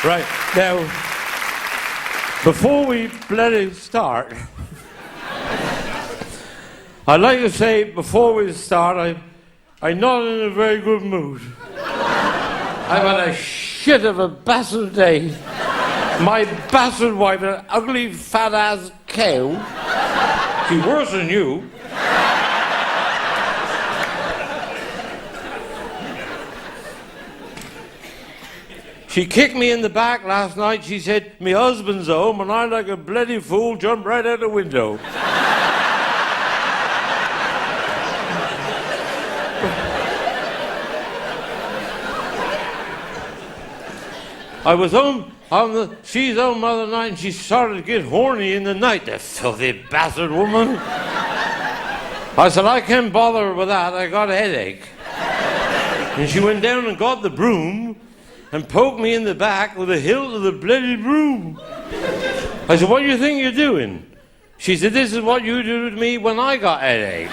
Right, now, before we bloody start, I'd like to say, before we start, I'm not in a very good mood. I've had a shit of a bastard day. My bastard wife, an ugly, fat-ass cow. She's worse than you. She kicked me in the back last night. She said, "Me husband's home," and I, like a bloody fool, jumped right out the window. I was home she's home the other night, and she started to get horny in the night, the filthy bastard woman. I said, "I can't bother her with that, I got a headache." And she went down and got the broom and poked me in the back with the hilt of the bloody broom. I said, "What do you think you're doing?" She said, "This is what you do to me when I got a headache."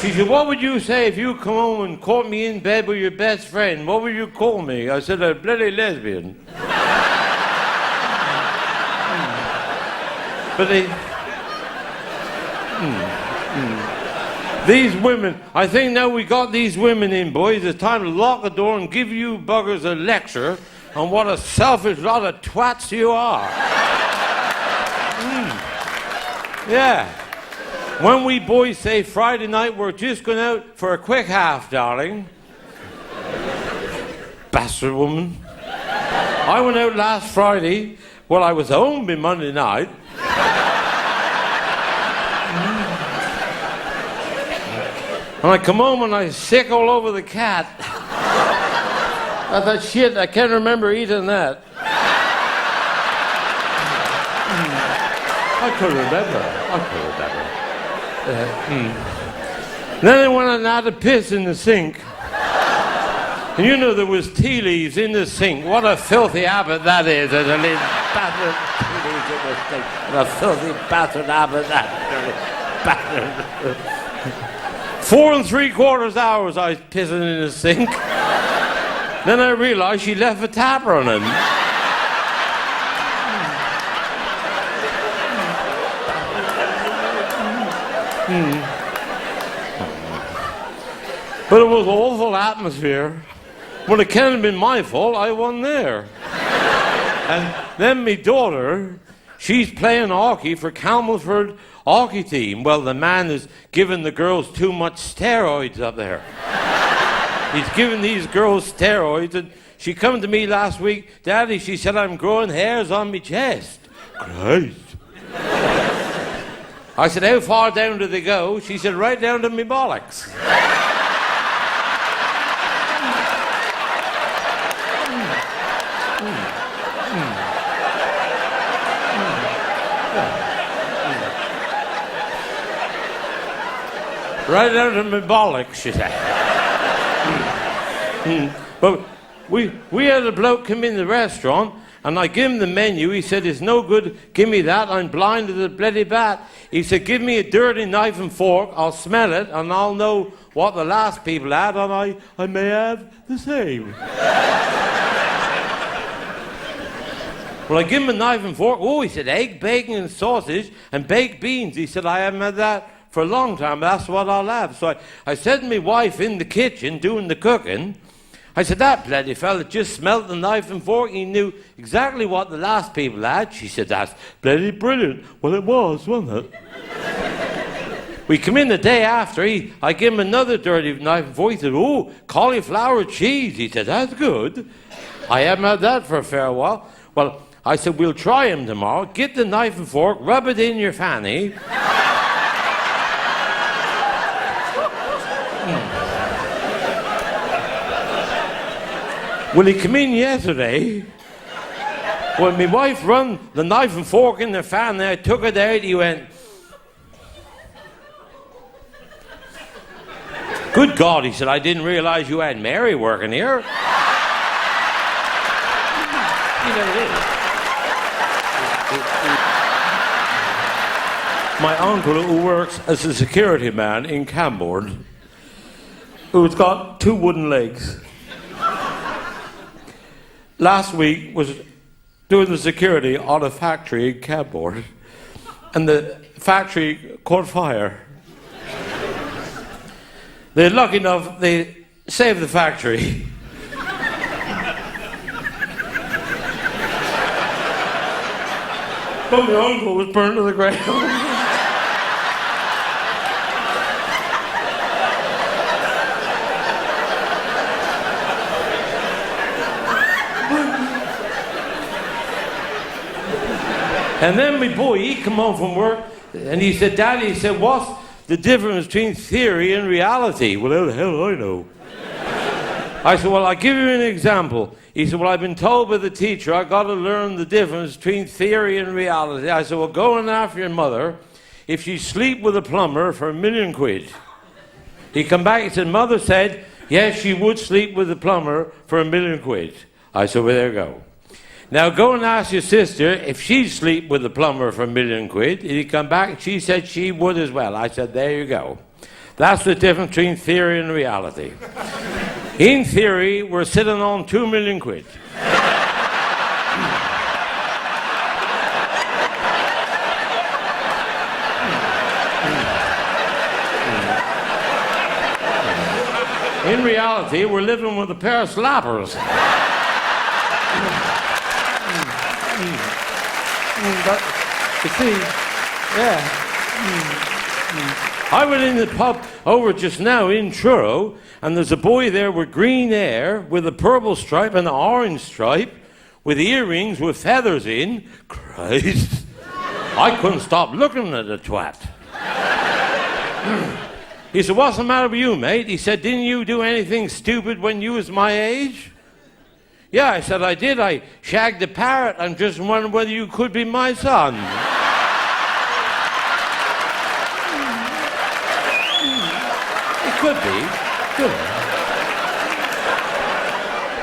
She said, "What would you say if you come home and caught me in bed with your best friend? What would you call me?" I said, "A bloody lesbian." But these women, I think now we got these women in, boys, it's time to lock the door and give you buggers a lecture on what a selfish lot of twats you are. Yeah. When we boys say Friday night, we're just going out for a quick half, darling. Bastard woman. I went out last Friday. Well, I was home by Monday night. And I come home and I sick all over the cat. I thought, shit, I can't remember eating that. I could remember. Then I went and had a piss in the sink. And you know there was tea leaves in the sink. What a filthy habit that is. There's a little bastard tea leaves in the sink. What a filthy bastard habit that is. 4 3/4 hours I was pissing in the sink. Then I realized she left the tap running. But it was an awful atmosphere. Well, it can't have been my fault. I wasn't there. And then my daughter, she's playing hockey for Campbellford hockey team. Well, the man is giving the girls too much steroids up there. He's giving these girls steroids, and she come to me last week, "Daddy," she said, "I'm growing hairs on my chest." Christ. I said, "How far down do they go?" She said, "Right down to me bollocks." Right down to my bollocks, she said. But we had a bloke come in the restaurant, and I give him the menu. He said, "It's no good, give me that, I'm blind as a bloody bat." He said, "Give me a dirty knife and fork, I'll smell it, and I'll know what the last people had, and I may have the same." Well, I give him a knife and fork. Oh, he said, "Egg, bacon, and sausage, and baked beans." He said, "I haven't had that for a long time, that's what I'll have." So I said to my wife in the kitchen doing the cooking, I said, "That bloody fella just smelt the knife and fork. He knew exactly what the last people had." She said, "That's bloody brilliant." Well, it was, wasn't it? We come in the day after, I give him another dirty knife and fork. He said, "Oh, cauliflower cheese." He said, "That's good. I haven't had that for a fair while." Well, I said, "We'll try him tomorrow. Get the knife and fork, rub it in your fanny. Well, he came in yesterday. When my wife run the knife and fork in the fan there, I took it out, he went, "Good God," he said, "I didn't realize you had Mary working here." You know it is. my uncle who works as a security man in Camborne, who's got 2 wooden legs. Last week was doing the security on a factory in Camborne, and the factory caught fire. They're lucky enough they saved the factory. But my uncle was burned to the ground. And then my boy, he come home from work, and he said, Daddy, he said, what's the difference between theory and reality? Well, how the hell do I know? I said, well, I'll give you an example. He said, well, I've been told by the teacher I've got to learn the difference between theory and reality. I said, well, go and ask your mother if she sleep with a plumber for £1 million. He come back and said, Mother said, yes, she would sleep with a plumber for £1 million. I said, well, there you go. Now go and ask your sister if she'd sleep with a plumber for £1 million. He come back and she said she would as well. I said, there you go. That's the difference between theory and reality. In theory, we're sitting on £2 million. In reality, we're living with a pair of slappers. You see, yeah. I went in the pub over just now in Truro, and there's a boy there with green hair, with a purple stripe and an orange stripe, with earrings with feathers in. Christ. I couldn't stop looking at the twat. He said, what's the matter with you, mate? He said, didn't you do anything stupid when you was my age? Yeah, I said, I did. I shagged a parrot. I'm just wondering whether you could be my son. It could be. Good.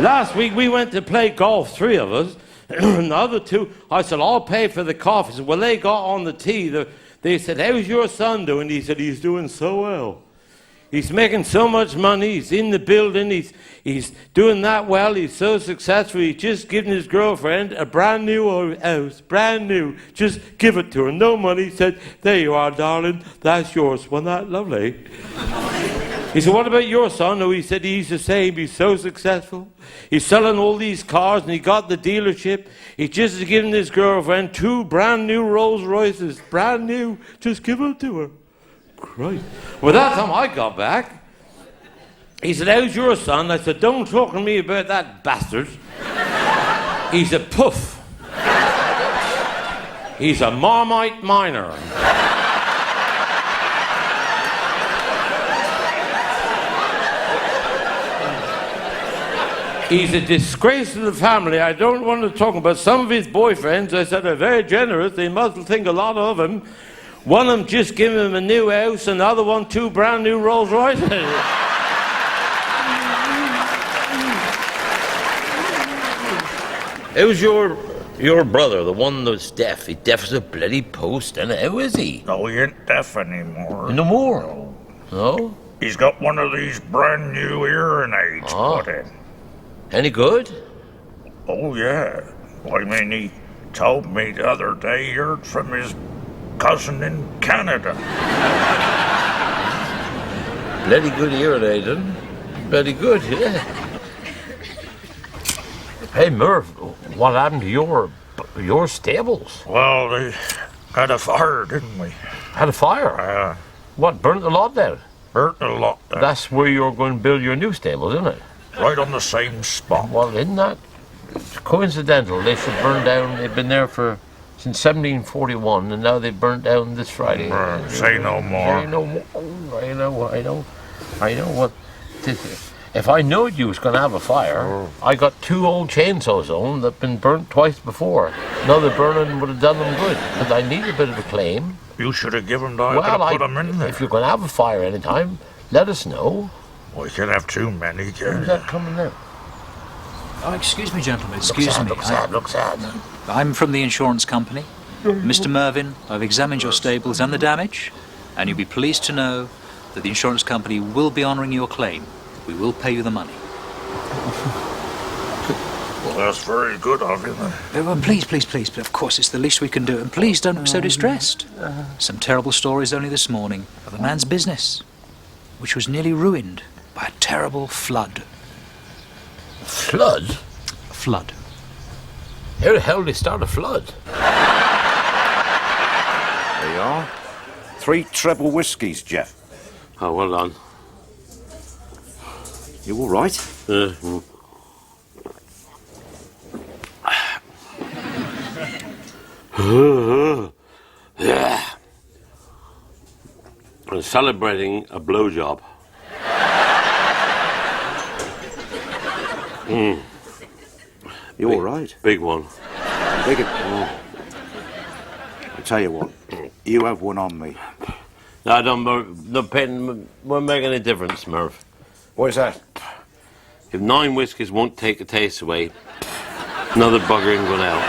Last week we went to play golf, 3 of us. And the other 2, I said, I'll pay for the coffee. So when they got on the tee, they said, how's your son doing? He said, he's doing so well. He's making so much money. He's in the building. He's doing that well. He's so successful. He's just given his girlfriend a brand new house. Brand new. Just give it to her. No money. He said, there you are, darling. That's yours. Wasn't that lovely? He said, what about your son? Oh, he said, he's the same. He's so successful. He's selling all these cars, and he got the dealership. He's just given his girlfriend 2 brand new Rolls Royces. Brand new. Just give it to her. Christ. Well, that time I got back, he said, how's your son? I said, don't talk to me about that bastard. He's a puff. He's a Marmite minor. He's a disgrace to the family. I don't want to talk about some of his boyfriends. I said, they're very generous. They must think a lot of him. One of them just gave him a new house, and the other one 2 brand new Rolls Royces. How's your brother, the one that's deaf? He's deaf as a bloody post, and how is he? No, he ain't deaf anymore. No more? No? He's got one of these brand new hearing aids put in. Any good? Oh, yeah. I mean, he told me the other day he heard from his cousin in Canada. Bloody good hearing aid, huh? Bloody good, yeah. Hey, Murph, what happened to your stables? Well, they had a fire, didn't we? Had a fire? What, burnt the lot down? Burnt the lot down. That's where you're going to build your new stables, isn't it? Right on the same spot. Well, isn't that coincidental? They should burn down. They've been there since 1741, and now they've burnt down this Friday. Say no more. Say no more. I know what. If I knowed you was going to have a fire, I got 2 old chainsaws on that've been burnt twice before. Another burning would have done them good, but I need a bit of a claim. You should have given them. I could have put them in there. If you're going to have a fire anytime, let us know. We can't have too many, can Who's that coming there? Oh, excuse me, gentlemen. Excuse me. Look sad. I'm from the insurance company. Mr. Mervyn, I've examined your stables and the damage, and you'll be pleased to know that the insurance company will be honouring your claim. We will pay you the money. Well, that's very good of you, then. Well, please, but of course it's the least we can do, and please don't be so distressed. Some terrible stories only this morning of a man's business, which was nearly ruined by a terrible flood. Flood? A flood. How the hell did they start a flood? There you are. 3 treble whiskies, Jeff. Oh, well done. You all right? I'm celebrating a blowjob. You all right? Big one. Big I tell you what, you have one on me. No, I don't. Won't make any difference, Murph. What is that? If 9 whiskies won't take the taste away, another bugger ain't going out.